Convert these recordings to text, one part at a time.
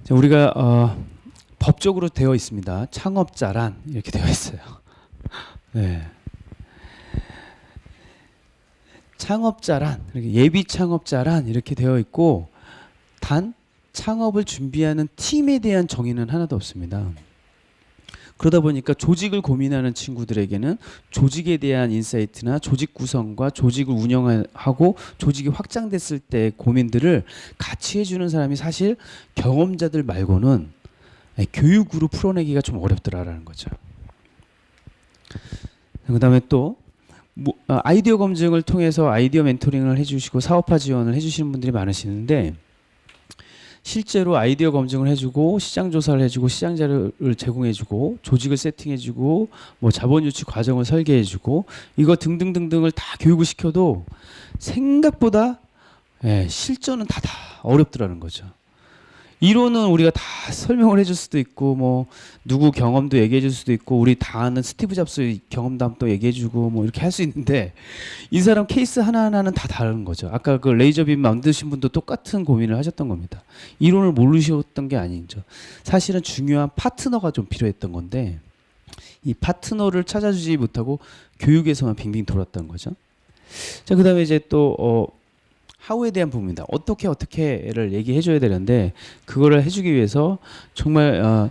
자, 우리가 법적으로 되어 있습니다. 창업자란 이렇게 되어 있어요. 네. 창업자란 이렇게 예비 창업자란 이렇게 되어 있고 단 창업을 준비하는 팀에 대한 정의는 하나도 없습니다. 그러다 보니까 조직을 고민하는 친구들에게는 조직에 대한 인사이트나 조직 구성과 조직을 운영하고 조직이 확장됐을 때 고민들을 같이 해주는 사람이 사실 경험자들 말고는 교육으로 풀어내기가 좀 어렵더라라는 거죠. 그 다음에 또 아이디어 검증을 통해서 아이디어 멘토링을 해주시고 사업화 지원을 해주시는 분들이 많으시는데 실제로 아이디어 검증을 해주고 시장 조사를 해주고 시장 자료를 제공해주고 조직을 세팅해주고 뭐 자본 유치 과정을 설계해주고 이거 등등등등을 다 교육을 시켜도 생각보다 실전은 다 어렵더라는 거죠. 이론은 우리가 다 설명을 해줄 수도 있고 뭐 누구 경험도 얘기해줄 수도 있고 우리 다 아는 스티브 잡스 경험담도 얘기해주고 뭐 이렇게 할 수 있는데 이 사람 케이스 하나하나는 다 다른 거죠. 아까 그 레이저빔 만드신 분도 똑같은 고민을 하셨던 겁니다. 이론을 모르셨던 게 아니죠. 사실은 중요한 파트너가 좀 필요했던 건데 이 파트너를 찾아주지 못하고 교육에서만 빙빙 돌았던 거죠. 자, 그다음에 이제 또 하우에 대한 부분입니다. 어떻게를 얘기해 줘야 되는데 그거를 해주기 위해서 정말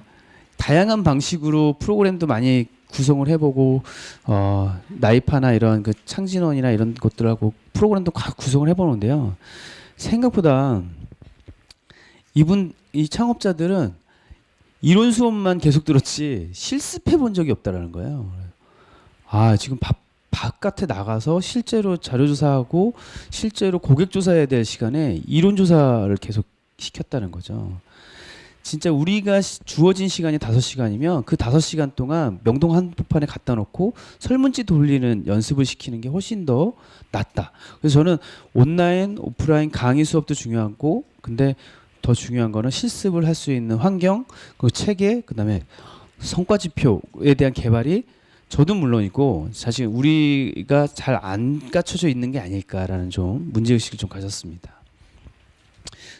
다양한 방식으로 프로그램도 많이 구성을 해보고 나이파나 이런 그 창진원이나 이런 것들하고 프로그램도 구성을 해보는데요. 생각보다 이 창업자들은 이론 수업만 계속 들었지 실습해 본 적이 없다라는 거예요. 지금 바깥에 나가서 실제로 자료 조사하고 실제로 고객 조사해야 될 시간에 이론 조사를 계속 시켰다는 거죠. 진짜 우리가 주어진 시간이 5시간이면 그 5시간 동안 명동 한복판에 갖다 놓고 설문지 돌리는 연습을 시키는 게 훨씬 더 낫다. 그래서 저는 온라인, 오프라인 강의 수업도 중요하고 근데 더 중요한 거는 실습을 할 수 있는 환경, 그 체계, 그다음에 성과 지표에 대한 개발이 저도 물론이고 사실 우리가 잘 안 갖춰져 있는 게 아닐까라는 좀 문제의식을 좀 가졌습니다.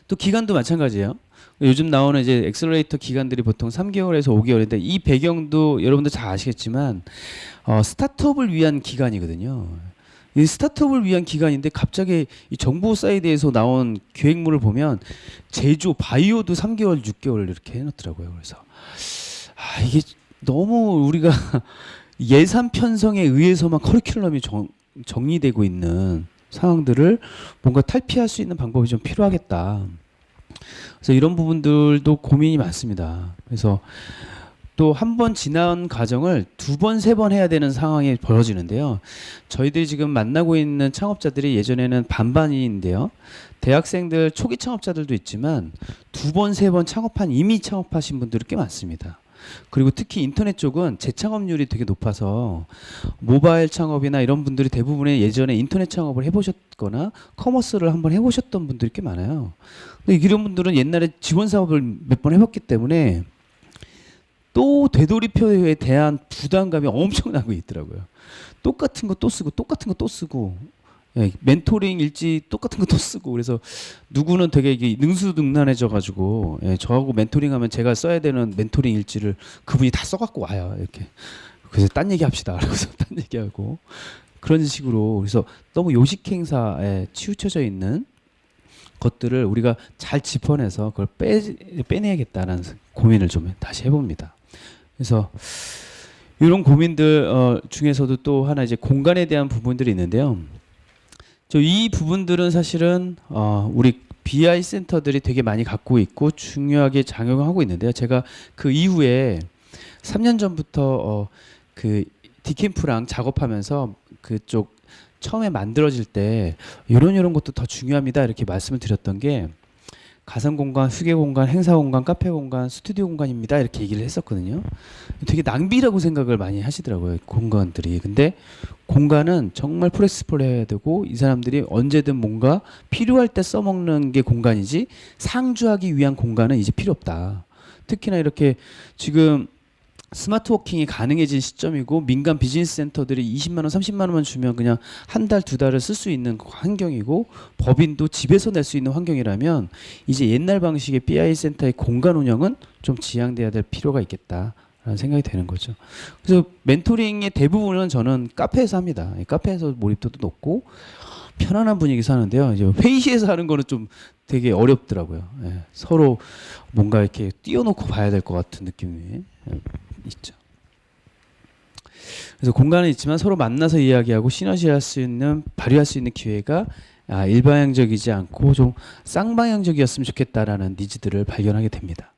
또 기간도 마찬가지예요. 요즘 나오는 이제 엑셀러레이터 기간들이 보통 3개월에서 5개월인데 이 배경도 여러분들 잘 아시겠지만 스타트업을 위한 기간이거든요. 이 스타트업을 위한 기간인데 갑자기 이 정보 사이드에서 나온 계획물을 보면 제조, 바이오도 3개월, 6개월 이렇게 해놓더라고요. 그래서 이게 너무 우리가 예산 편성에 의해서만 커리큘럼이 정리되고 있는 상황들을 뭔가 탈피할 수 있는 방법이 좀 필요하겠다. 그래서 이런 부분들도 고민이 많습니다. 그래서 또 한 번 지난 과정을 2번, 3번 해야 되는 상황이 벌어지는데요. 저희들이 지금 만나고 있는 창업자들이 예전에는 반반인데요. 대학생들 초기 창업자들도 있지만 2번, 3번 이미 창업하신 분들이 꽤 많습니다. 그리고 특히 인터넷 쪽은 재창업률이 되게 높아서 모바일 창업이나 이런 분들이 대부분의 예전에 인터넷 창업을 해보셨거나 커머스를 한번 해보셨던 분들이 꽤 많아요. 근데 이런 분들은 옛날에 지원 사업을 몇 번 해봤기 때문에 또 되돌이표에 대한 부담감이 엄청나고 있더라고요. 똑같은 거 또 쓰고 똑같은 거 또 쓰고 멘토링 일지 똑같은 거 또 쓰고 그래서 누구는 되게 이게 능수능란해져가지고 저하고 멘토링하면 제가 써야 되는 멘토링 일지를 그분이 다 써갖고 와요 이렇게. 그래서 딴 얘기합시다. 그래서 딴 얘기하고 그런 식으로 그래서 너무 요식 행사에 치우쳐져 있는 것들을 우리가 잘 짚어내서 그걸 빼내야겠다는 고민을 좀 다시 해봅니다. 그래서 이런 고민들 중에서도 또 하나 이제 공간에 대한 부분들이 있는데요. 이 부분들은 사실은 우리 BI 센터들이 되게 많이 갖고 있고 중요하게 작용하고 있는데요. 제가 그 이후에 3년 전부터 그 디캠프랑 작업하면서 그쪽 처음에 만들어질 때 이런 것도 더 중요합니다. 이렇게 말씀을 드렸던 게 가상 공간, 휴게 공간, 행사 공간, 카페 공간, 스튜디오 공간입니다. 이렇게 얘기를 했었거든요. 되게 낭비라고 생각을 많이 하시더라고요. 공간들이. 근데 공간은 정말 플렉시블해야 되고 이 사람들이 언제든 뭔가 필요할 때 써먹는 게 공간이지 상주하기 위한 공간은 이제 필요 없다. 특히나 이렇게 지금 스마트 워킹이 가능해진 시점이고 민간 비즈니스 센터들이 20만 원, 30만 원만 주면 그냥 한 달, 두 달을 쓸 수 있는 환경이고 법인도 집에서 낼 수 있는 환경이라면 이제 옛날 방식의 BI 센터의 공간 운영은 좀 지양돼야 될 필요가 있겠다라는 생각이 되는 거죠. 그래서 멘토링의 대부분은 저는 카페에서 합니다. 카페에서 몰입도도 높고 편안한 분위기에서 하는데요. 이제 회의실에서 하는 거는 좀 되게 어렵더라고요. 예, 서로 뭔가 이렇게 띄워놓고 봐야 될 것 같은 느낌이 있죠. 그래서 공간은 있지만 서로 만나서 이야기하고 시너지할 수 있는 발휘할 수 있는 기회가 일방향적이지 않고 좀 쌍방향적이었으면 좋겠다라는 니즈들을 발견하게 됩니다.